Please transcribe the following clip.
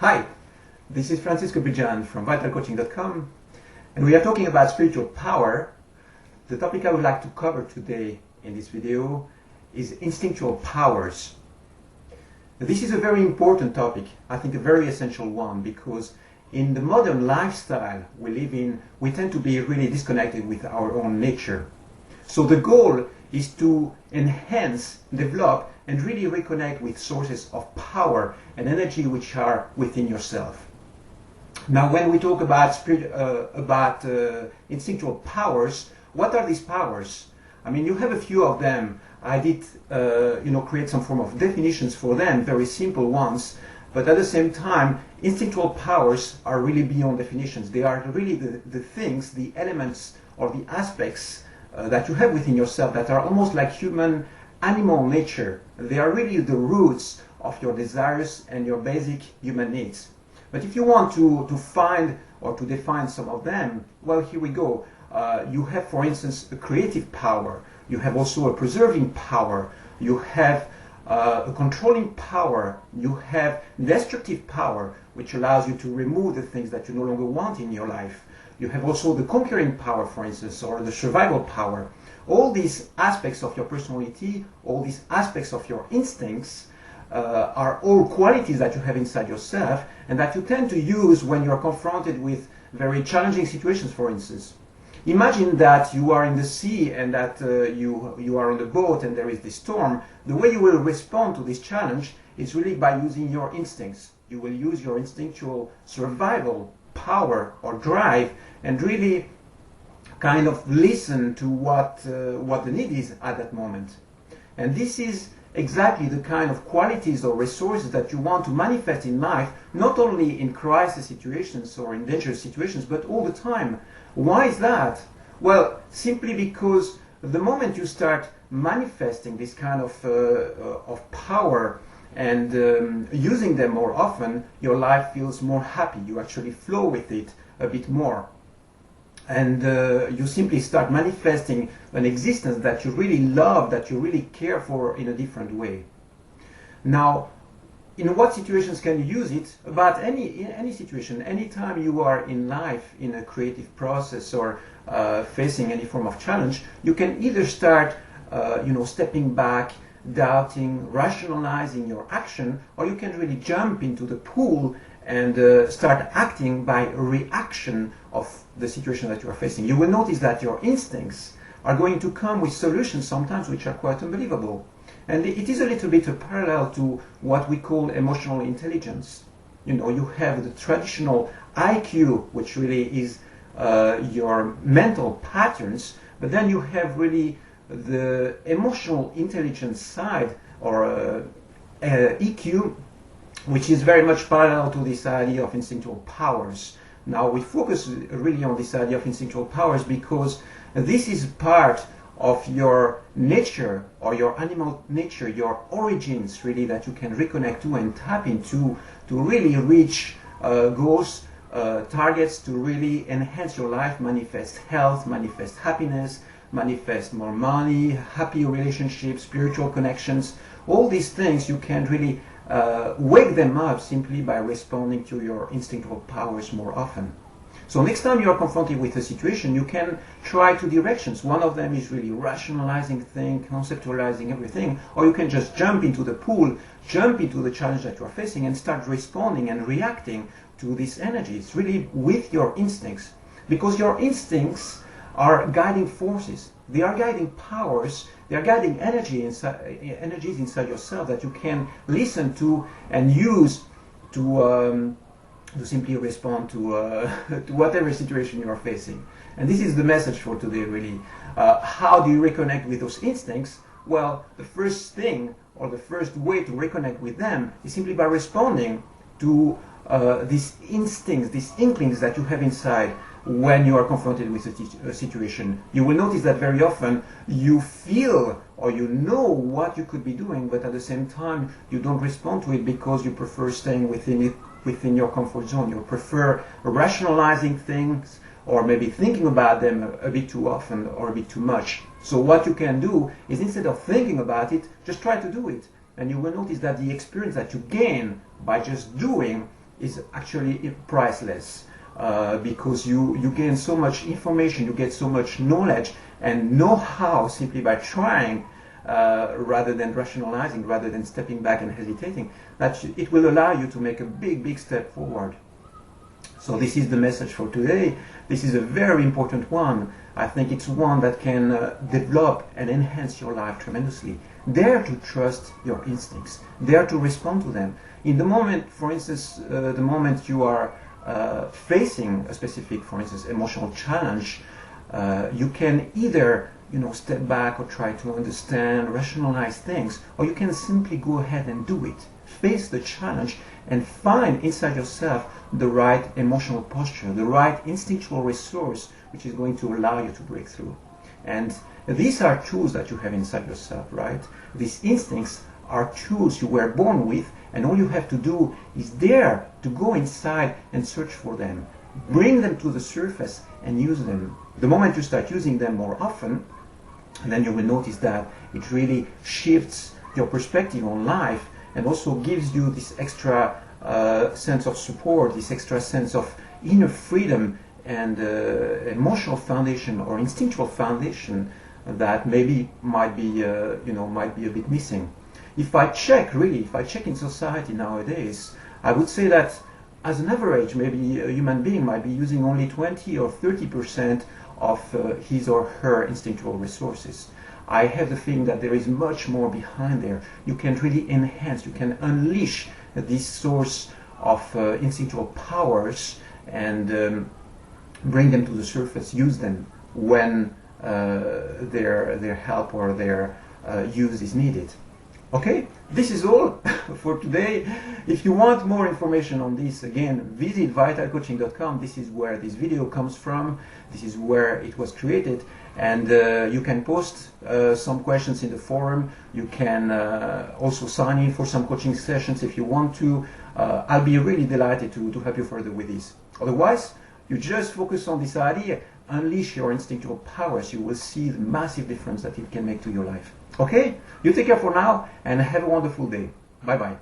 Hi, this is Francisco Bijan from vitalcoaching.com, and we are talking about spiritual power. The topic I would like to cover today in this video is instinctual powers. This is a very important topic, I think a very essential one, because in the modern lifestyle we live in, we tend to be really disconnected with our own nature. So the goal is to enhance, develop, and really reconnect with sources of power and energy which are within yourself. Now, when we talk about instinctual powers, what are these powers? I mean, you have a few of them. I did, create some form of definitions for them, very simple ones. But at the same time, instinctual powers are really beyond definitions. They are really the things, the elements, or the aspects that you have within yourself that are almost like human animal nature. They are really the roots of your desires and your basic human needs. But if you want to find or to define some of them, well, here we go. You have, for instance, a creative power. You have also a preserving power. You have a controlling power. You have destructive power, which allows you to remove the things that you no longer want in your life. You have also the conquering power, for instance, or the survival power. All these aspects of your personality, all these aspects of your instincts are all qualities that you have inside yourself and that you tend to use when you are confronted with very challenging situations, for instance. Imagine that you are in the sea and that you are on the boat and there is this storm. The way you will respond to this challenge is really by using your instincts. You will use your instinctual survival power or drive and really kind of listen to what the need is at that moment. And this is exactly the kind of qualities or resources that you want to manifest in life, not only in crisis situations or in dangerous situations, but all the time. Why is that? Well, simply because the moment you start manifesting this kind of power and using them more often, your life feels more happy. You actually flow with it a bit more. And you simply start manifesting an existence that you really love, that you really care for in a different way. Now, in what situations can you use it? About in any situation, anytime you are in life in a creative process or facing any form of challenge, you can either start stepping back, doubting, rationalizing your action, or you can really jump into the pool and start acting by reaction of the situation that you are facing. You will notice that your instincts are going to come with solutions sometimes which are quite unbelievable. And it is a little bit a parallel to what we call emotional intelligence. You have the traditional IQ, which really is your mental patterns, but then you have really the emotional intelligence side, or EQ, which is very much parallel to this idea of instinctual powers. Now we focus really on this idea of instinctual powers because this is part of your nature or your animal nature, your origins really, that you can reconnect to and tap into to really reach goals, targets, to really enhance your life, manifest health, manifest happiness, manifest more money, happy relationships, spiritual connections. All these things you can really wake them up simply by responding to your instinctual powers more often. So next time you are confronted with a situation, you can try two directions. One of them is really rationalizing things, conceptualizing everything, or you can just jump into the pool, jump into the challenge that you are facing and start responding and reacting to these energies, really with your instincts. Because your instincts are guiding forces. They are guiding powers. They are guiding energies inside yourself that you can listen to and use to simply respond to whatever situation you are facing. And this is the message for today, really. How do you reconnect with those instincts? Well, the first thing, or the first way to reconnect with them, is simply by responding to these instincts, these inklings that you have inside when you are confronted with a situation. You will notice that very often you feel or you know what you could be doing, but at the same time you don't respond to it because you prefer staying within your comfort zone. You prefer rationalizing things or maybe thinking about them a bit too often or a bit too much. So what you can do is, instead of thinking about it, just try to do it. And you will notice that the experience that you gain by just doing is actually priceless, because you gain so much information, you get so much knowledge and know-how simply by trying, rather than rationalizing, rather than stepping back and hesitating, that it will allow you to make a big step forward. So this is the message for today. This is a very important one. I think it's one that can develop and enhance your life tremendously. Dare to trust your instincts. Dare to respond to them. In the moment, for instance, the moment you are facing a specific, for instance, emotional challenge, you can either step back or try to understand, rationalize things, or you can simply go ahead and do it. Face the challenge and find inside yourself the right emotional posture, the right instinctual resource which is going to allow you to break through. And these are tools that you have inside yourself, right? These instincts are tools you were born with, and all you have to do is dare to go inside and search for them. Bring them to the surface and use them. The moment you start using them more often, then you will notice that it really shifts your perspective on life and also gives you this extra sense of support, this extra sense of inner freedom and emotional foundation or instinctual foundation that maybe might be a bit missing. If I check in society nowadays, I would say that as an average, maybe a human being might be using only 20 or 30% of his or her instinctual resources. I have the feeling that there is much more behind there. You can really enhance, you can unleash this source of instinctual powers and bring them to the surface, use them when their help or their use is needed. Okay, this is all for today. If you want more information on this, again, visit vitalcoaching.com. This is where this video comes from. This is where it was created. And you can post some questions in the forum. You can also sign in for some coaching sessions if you want to. I'll be really delighted to help you further with this. Otherwise, you just focus on this idea, unleash your instinctual powers. You will see the massive difference that it can make to your life. Okay? You take care for now and have a wonderful day. Bye-bye.